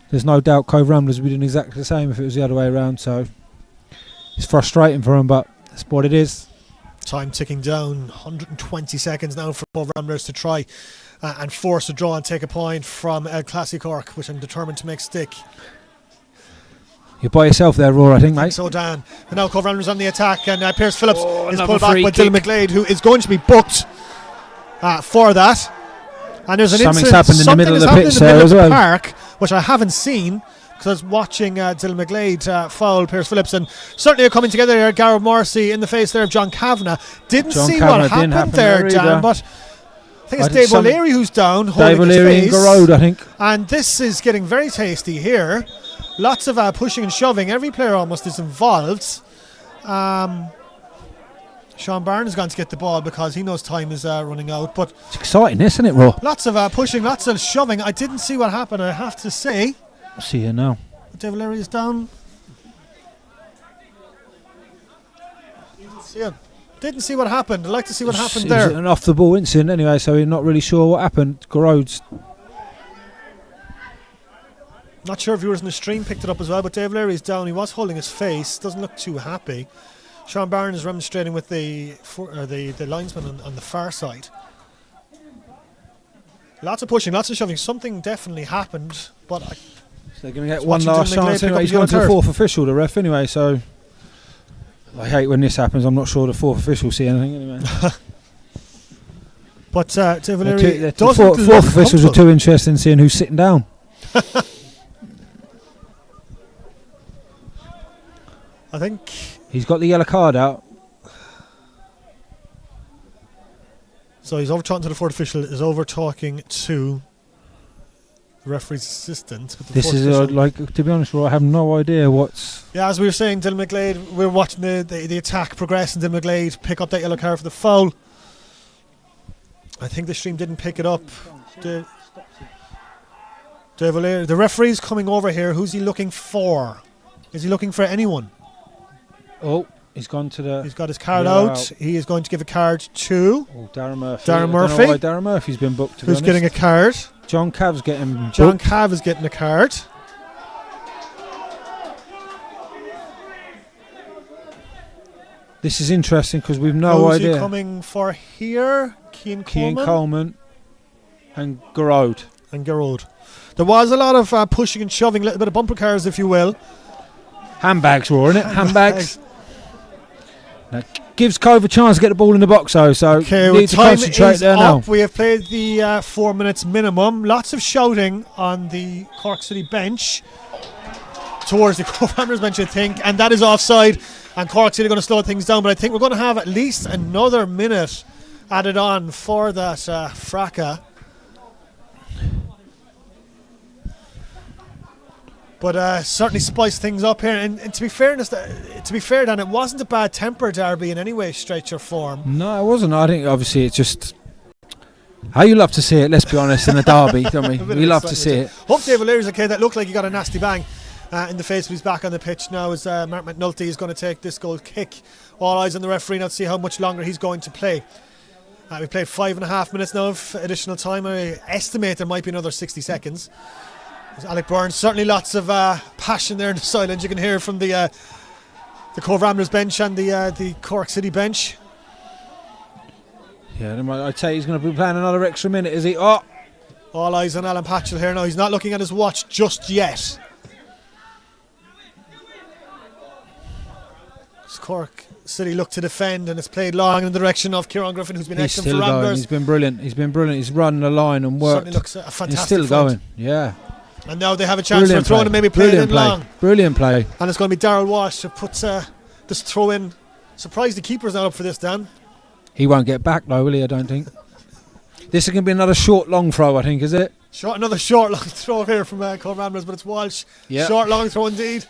There's no doubt Cobh Ramblers would be doing exactly the same if it was the other way around. So it's frustrating for them, but that's what it is. Time ticking down. 120 seconds now for Cobh Ramblers to try and force a draw and take a point from El Classic Cork, which I'm determined to make stick. You're by yourself there, Roar, I think, mate. So, Dan. And now Cobh Ramblers on the attack, and Piers Phillips is pulled back by Dylan McGlade, who is going to be booked for that. And there's something's happened in the middle of the pitch there as well, park, which I haven't seen because I was watching Dylan McGlade foul Piers Phillips, and certainly are coming together here. Gareth Morrissey in the face there of John Kavanagh. Didn't see what happened there, Dan, but I think it's Dave O'Leary who's down, holding his face. Dave O'Leary and Garode, I think. And this is getting very tasty here. Lots of pushing and shoving. Every player almost is involved. Sean Barnes has gone to get the ball because he knows time is running out. But it's exciting, isn't it, Ro? Lots of pushing, lots of shoving. I didn't see what happened, I have to say. I'll see you now. Dave O'Leary is down. Didn't see what happened. I'd like to see what happened there. It was an off the ball incident anyway, so we're not really sure what happened. Garode's not sure if viewers in the stream picked it up as well, but Dave O'Leary is down. He was holding his face. Doesn't look too happy. Sean Barnes is remonstrating with the linesman on the far side. Lots of pushing, lots of shoving. Something definitely happened, but so they're going to get one last chance anyway. He's going to the fourth official, the ref, anyway. So I hate when this happens. I'm not sure the fourth official see anything anyway. But Dave O'Leary, the fourth officials are too interested in seeing who's sitting down. I think he's got the yellow card out. So he's over talking to the fourth official, is over talking to the referee's assistant. This is to be honest, I have no idea what's. Yeah, as we were saying, Dylan McGlade, we're watching the attack progress, and Dylan McGlade pick up that yellow card for the foul. I think the stream didn't pick it up. The referee's coming over here. Who's he looking for? Is he looking for anyone? Oh, he's gone to the. He's got his card out. He is going to give a card to Darren Murphy. Darren Murphy. I don't know why Darren Murphy's been booked. Who's getting a card? John Cav's getting booked. John Cav is getting a card. This is interesting because we've no idea. Who's he coming for here? Cian Coleman and Garrod. There was a lot of pushing and shoving, a little bit of bumper cars, if you will. Handbags were in it. Handbags. That gives Cobh a chance to get the ball in the box, though. So need to concentrate there now. We have played the 4 minutes minimum. Lots of shouting on the Cork City bench towards the Cobh Ramblers bench, I think, and that is offside. And Cork City are going to slow things down, but I think we're going to have at least another minute added on for that fracas. But certainly spice things up here. And to be fair, Dan, it wasn't a bad temper derby in any way, stretch or form. No, it wasn't. I think obviously it's just how you love to see it. Let's be honest, in a derby, don't we? We love to see it. Hope Dave O'Leary's okay. That looked like he got a nasty bang in the face, but he's back on the pitch now as Mark McNulty is going to take this goal kick. All eyes on the referee now to see how much longer he's going to play. We played 5.5 minutes now of additional time. I estimate there might be another 60 seconds. There's Alec Burns, certainly lots of passion there in the silence. You can hear from the Cobh Ramblers bench and the Cork City bench. Yeah, I'd say he's going to be playing another extra minute, is he? Oh! All eyes on Alan Patchell here now. He's not looking at his watch just yet. Cork City look to defend, and it's played long in the direction of Kieran Griffin, who's been excellent for Ramblers. He's been brilliant. He's run the line and worked. Certainly looks a fantastic. He's still going. Yeah. And now they have a chance for a throw in and maybe play it in long. Brilliant play. And it's going to be Darryl Walsh to put this throw in. Surprised the keeper's not up for this, Dan. He won't get back though, will he? I don't think. This is going to be another short, long throw, I think, is it? Another short, long throw here from Cobh Ramblers, but it's Walsh. Yep. Short, long throw indeed.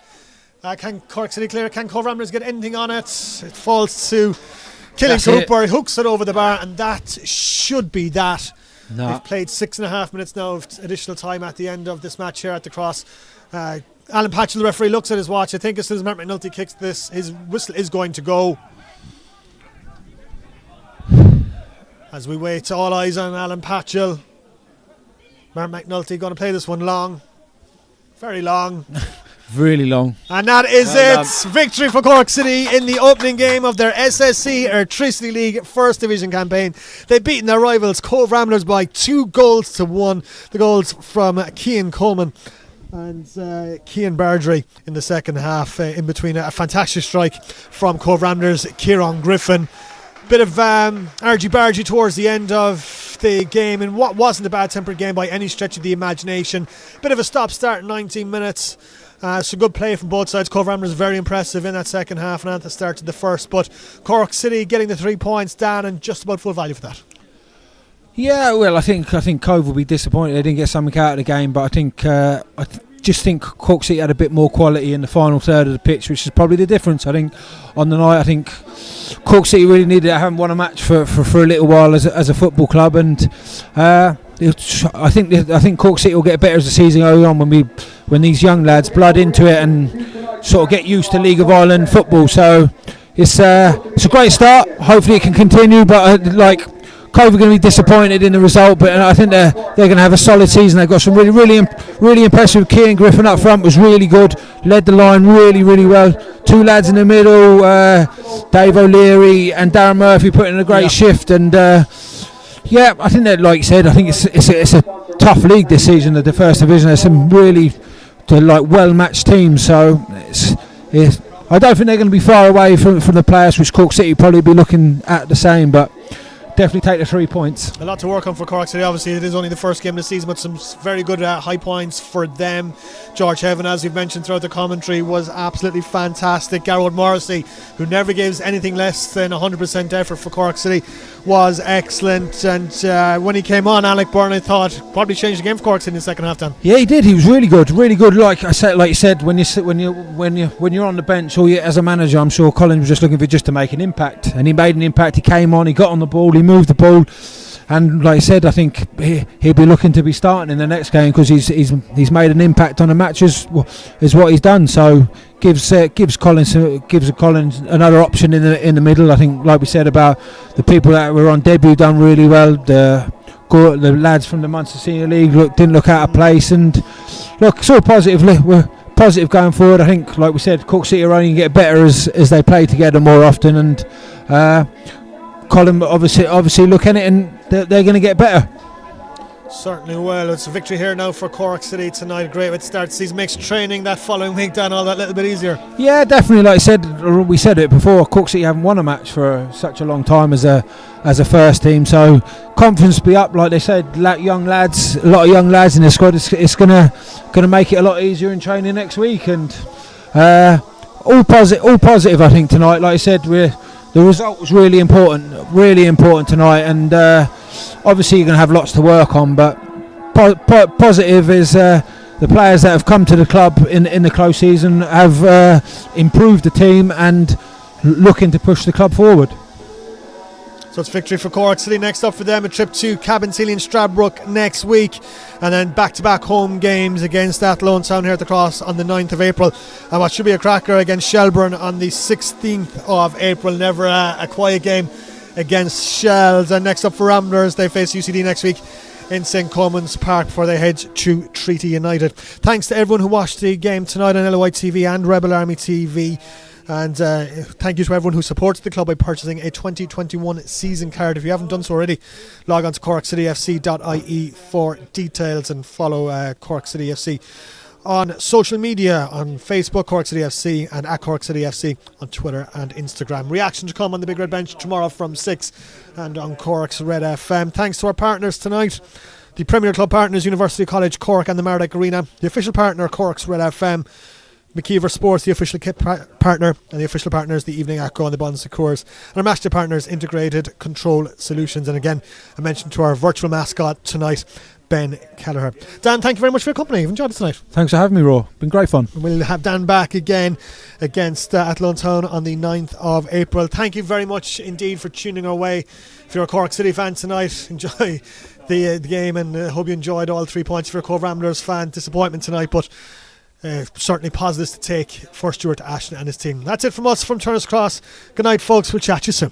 Can Cork City clear? Can Cobh Ramblers get anything on it? It falls to Killing Cooper. He hooks it over the bar, and that should be that. No. We've played 6.5 minutes now of additional time at the end of this match here at the Cross. Alan Patchell, the referee, looks at his watch. I think as soon as Mark McNulty kicks this, his whistle is going to go. As we wait, all eyes on Alan Patchell. Mark McNulty going to play this one long. Very long. Really long. And that is it. Victory for Cork City in the opening game of their SSC Electricity League First Division campaign. They've beaten their rivals Cobh Ramblers by 2-1. The goals from Cian Coleman and Cian Bardry in the second half, in between a fantastic strike from Cobh Ramblers, Kieran Griffin. Bit of argy-bargy towards the end of the game in what wasn't a bad-tempered game by any stretch of the imagination. Bit of a stop-start in 19 minutes. Some good play from both sides. Cobh Ramblers very impressive in that second half and at the start of the first. But Cork City getting the 3 points down and just about full value for that. Yeah, well, I think Cobh will be disappointed they didn't get something out of the game, but I think just think Cork City had a bit more quality in the final third of the pitch, which is probably the difference. I think on the night, I think Cork City really needed it. Haven't won a match for a little while as a football club, and I think Cork City will get better as the season goes on when these young lads blood into it and sort of get used to League of Ireland football. So it's a great start. Hopefully it can continue, but Cobh are going to be disappointed in the result, but I think they're going to have a solid season. They've got some really impressive. Cian Griffin up front was really good, led the line really well. Two lads in the middle, Dave O'Leary and Darren Murphy, put in a great shift. And I think that, like you said, I think it's a tough league this season. The First Division, there's some really well-matched teams. So I don't think they're going to be far away from the players, which Cork City probably be looking at the same, but. definitely take the 3 points. A lot to work on for Cork City. Obviously, it is only the first game of the season, but some very good high points for them. George Heaven, as we've mentioned throughout the commentary, was absolutely fantastic. Garrod Morrissey, who never gives anything less than 100% effort for Cork City, was excellent. And when he came on, Alec Byrne, I thought, probably changed the game for Cork City in the second half. Dan. Yeah, he did. He was really good, really good. Like you said, when you're on the bench, or as a manager, I'm sure Colin was just looking for just to make an impact, and he made an impact. He came on, he got on the ball, he moved the ball, and like I said, I think he'll be looking to be starting in the next game because he's made an impact on the match is what he's done. So gives Colin another option in the middle. I think, like we said about the people that were on debut, done really well. The lads from the Munster Senior League didn't look out of place, and look, it's all positively. We're positive going forward. I think, like we said, Cork City are only going to get better as they play together more often, and Colin obviously look at it, and they're going to get better. Certainly will. It's a victory here now for Cork City tonight. Great way to start the season. Makes training that following week down all that little bit easier. Yeah, definitely. Like I said, we said it before, Cork City haven't won a match for such a long time as a first team, so confidence be up. Like they said, a lot of young lads in the squad. It's gonna make it a lot easier in training next week, and all positive. I think tonight, like I said, the result was really important tonight, and obviously you're going to have lots to work on, but positive is the players that have come to the club in the close season have improved the team and looking to push the club forward. So it's victory for Cork City. Next up for them, a trip to Cabinteely and Stradbrook next week, and then back-to-back home games against Athlone Town here at the Cross on the 9th of April, and what should be a cracker against Shelburne on the 16th of April. Never a quiet game against Shells. And next up for Ramblers, they face UCD next week in St Comans Park before they head to Treaty United. Thanks to everyone who watched the game tonight on LOI TV and Rebel Army TV. And thank you to everyone who supports the club by purchasing a 2021 season card. If you haven't done so already, log on to corkcityfc.ie for details, and follow Cork City FC on social media, on Facebook, Cork City FC, and at Cork City FC on Twitter and Instagram. Reaction to come on the Big Red Bench tomorrow from 6 and on Cork's Red FM. Thanks to our partners tonight, the Premier Club partners, University College Cork and the Mardyke Arena, the official partner, Cork's Red FM, McKeever Sports, the official kit partner, and the official partners, the Evening Echo and the Bonds Secures, and our matchday partners, Integrated Control Solutions. And again, I mentioned to our virtual mascot tonight, Ben Kelleher. Dan, thank you very much for your company. You've enjoyed it tonight. Thanks for having me, Raw. Been great fun. We'll have Dan back again against Athlone Town on the 9th of April. Thank you very much indeed for tuning our way. If you're a Cork City fan tonight, enjoy the game, and hope you enjoyed all 3 points. If you're a Cobh Ramblers fan, disappointment tonight, but certainly positives to take for Stuart Ashton and his team. That's it from us from Turner's Cross. Good night, folks. We'll chat to you soon.